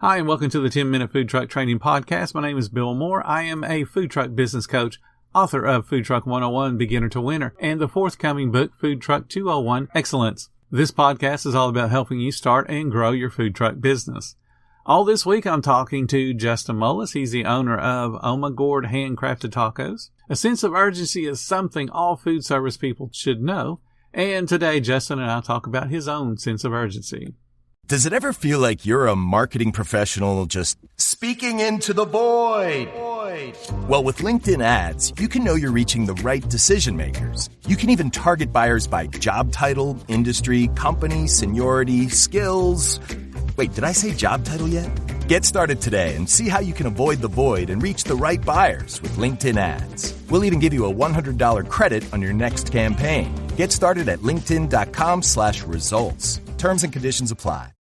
Hi, and welcome to the 10-Minute Food Truck Training Podcast. My name is Bill Moore. I am a food truck business coach, author of Food Truck 101, Beginner to Winner, and the forthcoming book, Food Truck 201, Excellence. This podcast is all about helping you start and grow your food truck business. All this week, I'm talking to Justin Mullis. He's the owner of Gourd handcrafted tacos. A sense of urgency is something all food service people should know. And today, Justin and I talk about his own sense of urgency. Does it ever feel like you're a marketing professional just speaking into the void? Well, with LinkedIn ads, you can know you're reaching the right decision makers. You can even target buyers by job title, industry, company, seniority, skills. Wait, did I say job title yet? Get started today and see how you can avoid the void and reach the right buyers with LinkedIn ads. We'll even give you a $100 credit on your next campaign. Get started at linkedin.com/results. Terms and conditions apply.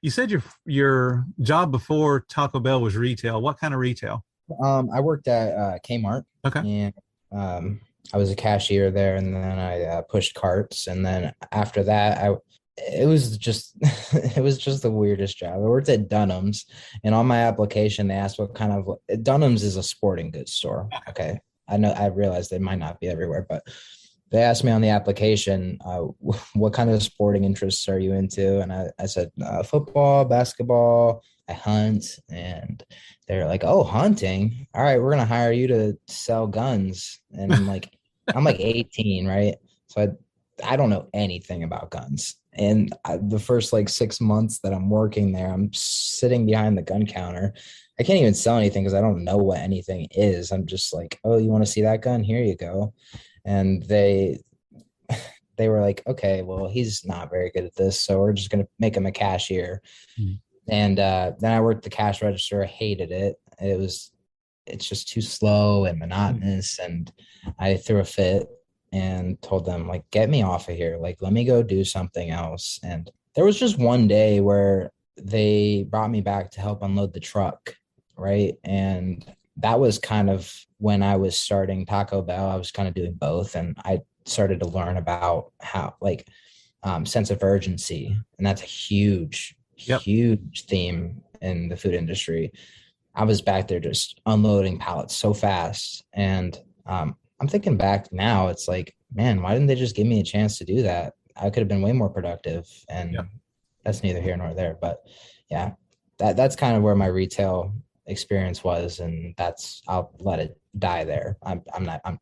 You said your job before Taco Bell was retail. What kind of retail? I worked at Kmart. Okay. And I was a cashier there, and then I pushed carts. And then after that, it was just the weirdest job. I worked at Dunham's, and on my application, they asked what kind of Dunham's is a sporting goods store. Okay. I realized they might not be everywhere, but they asked me on the application, what kind of sporting interests are you into? And I said, football, basketball, I hunt. And they're like, oh, hunting. All right, we're going to hire you to sell guns. And I'm like 18, right? So I don't know anything about guns. And the first 6 months that I'm working there, I'm sitting behind the gun counter. I can't even sell anything because I don't know what anything is. I'm just like, oh, you want to see that gun? Here you go. And they were like, okay, well, he's not very good at this, so we're just going to make him a cashier. Mm-hmm. And then I worked the cash register. I hated it. It's just too slow and monotonous. Mm-hmm. And I threw a fit and told them, get me off of here. Let me go do something else. And there was just one day where they brought me back to help unload the truck, right? And that was kind of when I was starting Taco Bell. I was kind of doing both, and I started to learn about how sense of urgency. And that's a huge theme in the food industry. I was back there just unloading pallets so fast. And I'm thinking back now, it's like, man, why didn't they just give me a chance to do that? I could have been way more productive. And that's neither here nor there. But yeah, that's kind of where my retail experience was, and I'll let it die there. I'm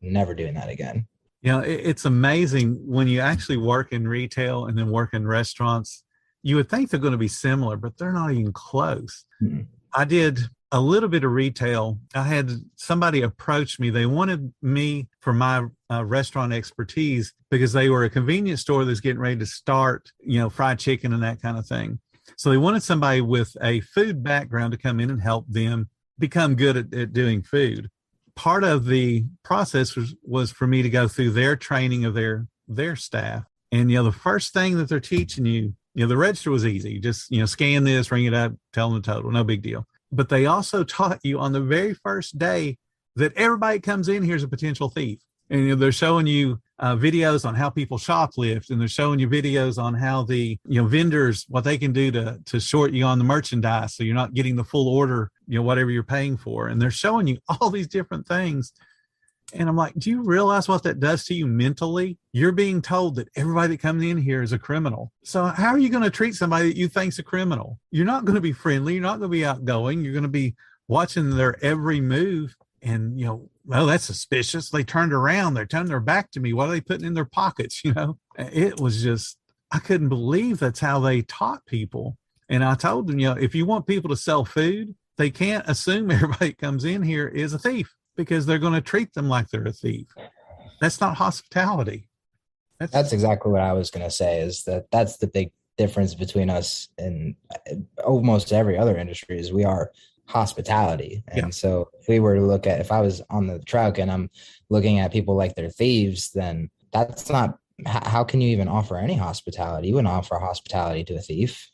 never doing that again. It's amazing when you actually work in retail and then work in restaurants. You would think they're going to be similar, but they're not even close. Mm-hmm. I did a little bit of retail. I had somebody approach me. They wanted me for my restaurant expertise because they were a convenience store that's getting ready to start, fried chicken and that kind of thing. So they wanted somebody with a food background to come in and help them become good at doing food. Part of the process was for me to go through their training of their staff. And, the first thing that they're teaching you, the register was easy. Just, scan this, ring it up, tell them the total, no big deal. But they also taught you on the very first day that everybody that comes in here is a potential thief. And they're showing you videos on how people shoplift, and they're showing you videos on how the vendors, what they can do to short you on the merchandise so you're not getting the full order, whatever you're paying for. And they're showing you all these different things. And I'm like, do you realize what that does to you mentally? You're being told that everybody that comes in here is a criminal. So how are you going to treat somebody that you think's a criminal? You're not going to be friendly. You're not going to be outgoing. You're going to be watching their every move. And, well, that's suspicious. They turned around. They're turning their back to me. What are they putting in their pockets? It was just, I couldn't believe that's how they taught people. And I told them, if you want people to sell food, they can't assume everybody that comes in here is a thief, because they're going to treat them like they're a thief. That's not hospitality. That's exactly what I was going to say, is that's the big difference between us and almost every other industry is we are hospitality. And so if I was on the truck and I'm looking at people like they're thieves, then that's not, how can you even offer any hospitality? You wouldn't offer hospitality to a thief.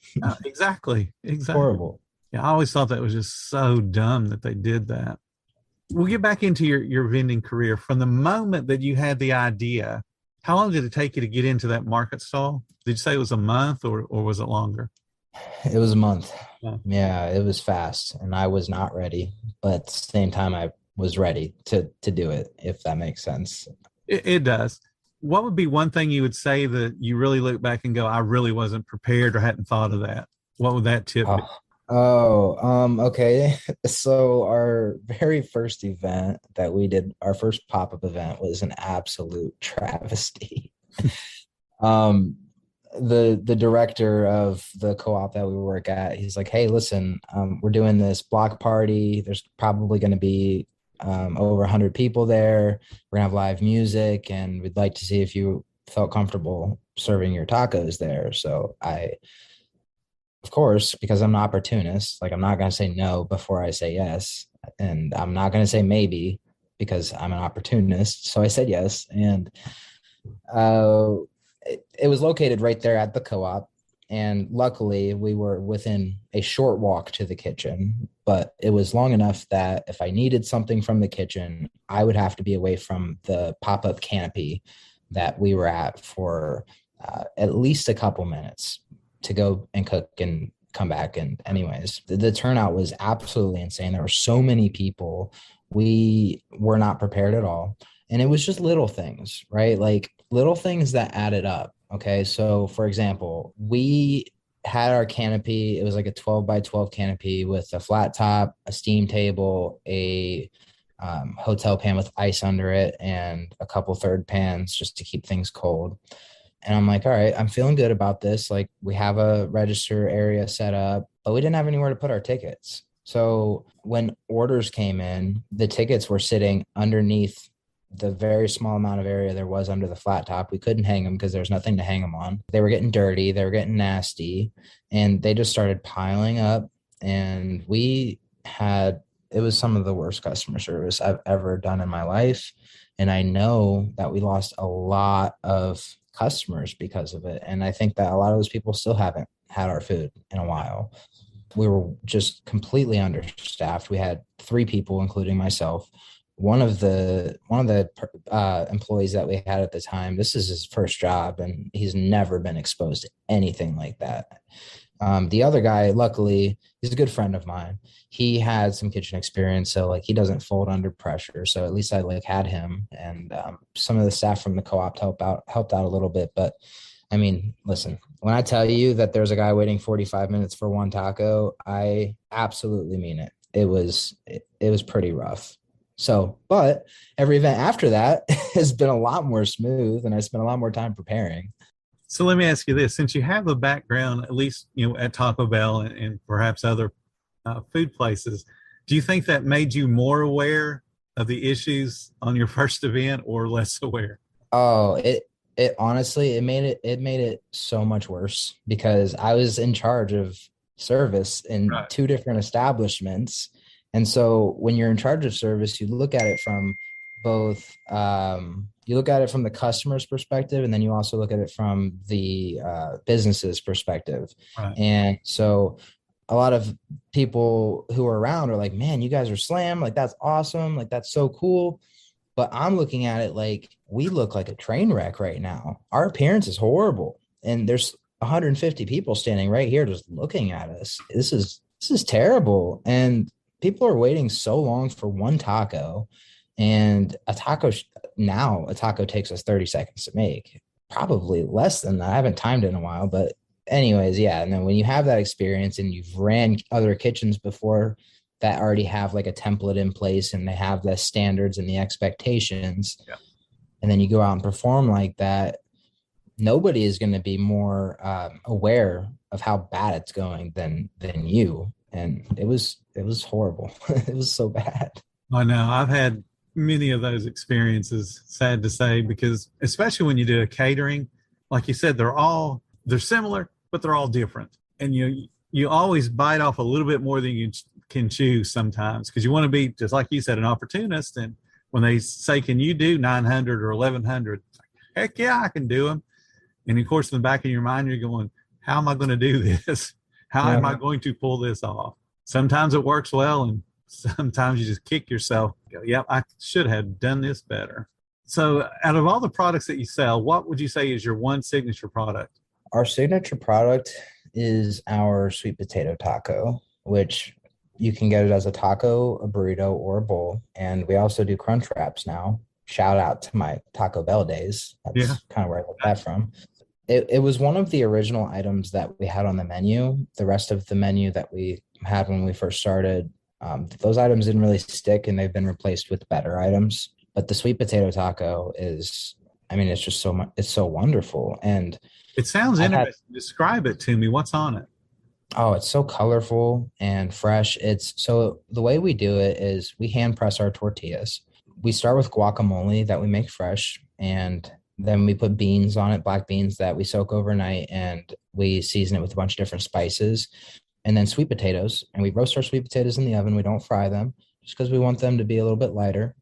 Exactly. Horrible. Yeah, I always thought that was just so dumb that they did that. We'll get back into your vending career. From the moment that you had the idea, how long did it take you to get into that market stall? Did you say it was a month or was it longer? It was a month. Yeah, it was fast and I was not ready, but at the same time I was ready to do it, if that makes sense. It does. What would be one thing you would say that you really look back and go, I really wasn't prepared or hadn't thought of that? What would that tip be? Okay. So our very first event that we did, our first pop-up event was an absolute travesty. Um, the director of the co-op that we work at, he's like, hey, listen, we're doing this block party. There's probably going to be over 100 people there. We're gonna have live music, and we'd like to see if you felt comfortable serving your tacos there. So I, of course, because I'm an opportunist, like I'm not gonna say no before I say yes, and I'm not gonna say maybe because I'm an opportunist. So I said yes, and uh, it was located right there at the co-op. And luckily, we were within a short walk to the kitchen, but it was long enough that if I needed something from the kitchen, I would have to be away from the pop up canopy that we were at for at least a couple minutes to go and cook and come back. And, anyways, the turnout was absolutely insane. There were so many people. We were not prepared at all. And it was just little things, right? Like little things that added up. Okay. So, for example, we had our canopy. It was like a 12 by 12 canopy with a flat top, a steam table, a hotel pan with ice under it, and a couple third pans just to keep things cold. And I'm like, all right, I'm feeling good about this. Like, we have a register area set up, but we didn't have anywhere to put our tickets. So when orders came in, the tickets were sitting underneath the very small amount of area there was under the flat top. We couldn't hang them because there's nothing to hang them on. They were getting dirty, they were getting nasty, and they just started piling up. And it was some of the worst customer service I've ever done in my life. And I know that we lost a lot of customers because of it. And I think that a lot of those people still haven't had our food in a while. We were just completely understaffed. We had 3 people, including myself. One of the employees that we had at the time, this is his first job, and he's never been exposed to anything like that. The other guy, luckily, he's a good friend of mine. He had some kitchen experience, so like he doesn't fold under pressure. So at least I like had him, and some of the staff from the co-op helped out a little bit. But I mean, listen, when I tell you that there's a guy waiting 45 minutes for one taco, I absolutely mean it. It was pretty rough. So, but every event after that has been a lot more smooth, and I spent a lot more time preparing. So let me ask you this: since you have a background, at least at Taco Bell and perhaps other food places, do you think that made you more aware of the issues on your first event, or less aware? Oh, it honestly, it made it so much worse because I was in charge of service in Right. 2 different establishments. And so when you're in charge of service, you look at it from both, you look at it from the customer's perspective, and then you also look at it from the business's perspective. Right. And so a lot of people who are around are like, man, you guys are slam. Like, that's awesome. Like, that's so cool. But I'm looking at it like we look like a train wreck right now. Our appearance is horrible. And there's 150 people standing right here just looking at us. This is terrible. And people are waiting so long for one taco, and a taco takes us 30 seconds to make, probably less than that. I haven't timed it in a while, but anyways, yeah. And then when you have that experience and you've ran other kitchens before that already have like a template in place and they have the standards and the expectations, Yeah. and then you go out and perform like that, nobody is going to be more aware of how bad it's going than you. And it was horrible. It was so bad. I know. I've had many of those experiences, sad to say, because especially when you do a catering, like you said, they're similar, but they're all different. And you always bite off a little bit more than you can chew sometimes, because you want to be, just like you said, an opportunist. And when they say, can you do 900 or 1100? Heck yeah, I can do them. And of course, in the back of your mind, you're going, how am I going to do this? How am I going to pull this off? Sometimes it works well, and sometimes you just kick yourself. Go, yep, I should have done this better. So out of all the products that you sell, what would you say is your one signature product? Our signature product is our sweet potato taco, which you can get it as a taco, a burrito, or a bowl. And we also do crunch wraps now. Shout out to my Taco Bell days. Yeah. That's kind of where I got that from. It was one of the original items that we had on the menu. The rest of the menu that we had when we first started, those items didn't really stick, and they've been replaced with better items. But the sweet potato taco is, I mean, it's just so much, it's so wonderful. And it sounds interesting. Describe it to me. What's on it? Oh, it's so colorful and fresh. So the way we do it is we hand press our tortillas. We start with guacamole that we make fresh, and then we put beans on it, black beans that we soak overnight, and we season it with a bunch of different spices. And then sweet potatoes, and we roast our sweet potatoes in the oven. We don't fry them just because we want them to be a little bit lighter.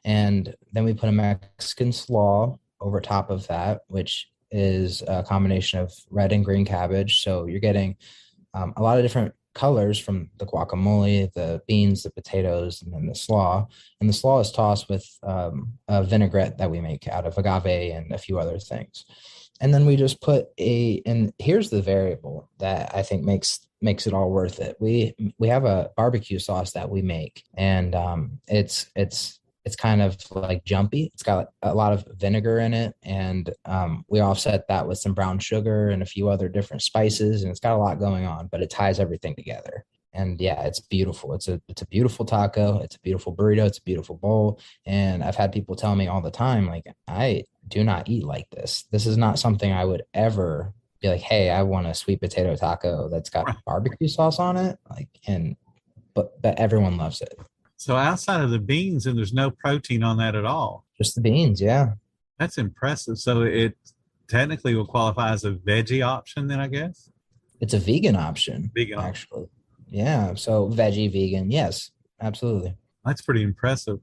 And then we put a Mexican slaw over top of that, which is a combination of red and green cabbage. So you're getting a lot of different colors from the guacamole, the beans, the potatoes, and then the slaw. And the slaw is tossed with a vinaigrette that we make out of agave and a few other things. And then we just put and here's the variable that I think makes it all worth it. We have a barbecue sauce that we make, and it's kind of like jumpy. It's got a lot of vinegar in it, and we offset that with some brown sugar and a few other different spices, and it's got a lot going on, but it ties everything together. And yeah, it's beautiful. It's a beautiful taco. It's a beautiful burrito. It's a beautiful bowl. And I've had people tell me all the time, like, I do not eat like this. This is not something I would ever be like, hey, I want a sweet potato taco that's got barbecue sauce on it. Like, but everyone loves it. So outside of the beans, and there's no protein on that at all. Just the beans, yeah. That's impressive. So it technically will qualify as a veggie option then, I guess? It's a vegan option. Vegan actually. Option. Yeah. So veggie, vegan. Yes, absolutely. That's pretty impressive.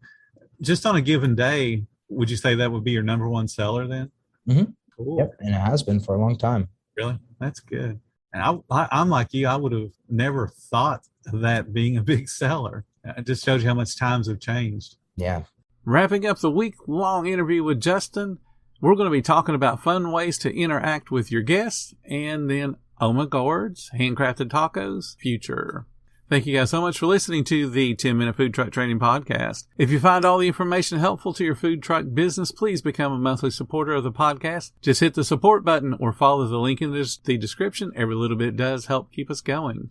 Just on a given day, would you say that would be your number one seller then? Mm-hmm. Cool. Yep. And it has been for a long time. Really? That's good. And I'm like you. I would have never thought of that being a big seller. It just shows you how much times have changed. Yeah. Wrapping up the week-long interview with Justin, we're going to be talking about fun ways to interact with your guests, and then Gourd's handcrafted tacos future. Thank you guys so much for listening to the 10-Minute Food Truck Training Podcast. If you find all the information helpful to your food truck business, please become a monthly supporter of the podcast. Just hit the support button or follow the link in the description. Every little bit does help keep us going.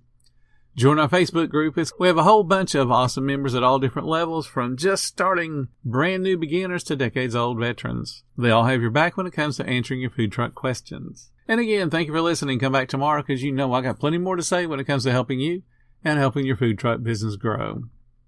Join our Facebook group. We have a whole bunch of awesome members at all different levels, from just starting brand new beginners to decades-old veterans. They all have your back when it comes to answering your food truck questions. And again, thank you for listening. Come back tomorrow, because you know I got plenty more to say when it comes to helping you and helping your food truck business grow.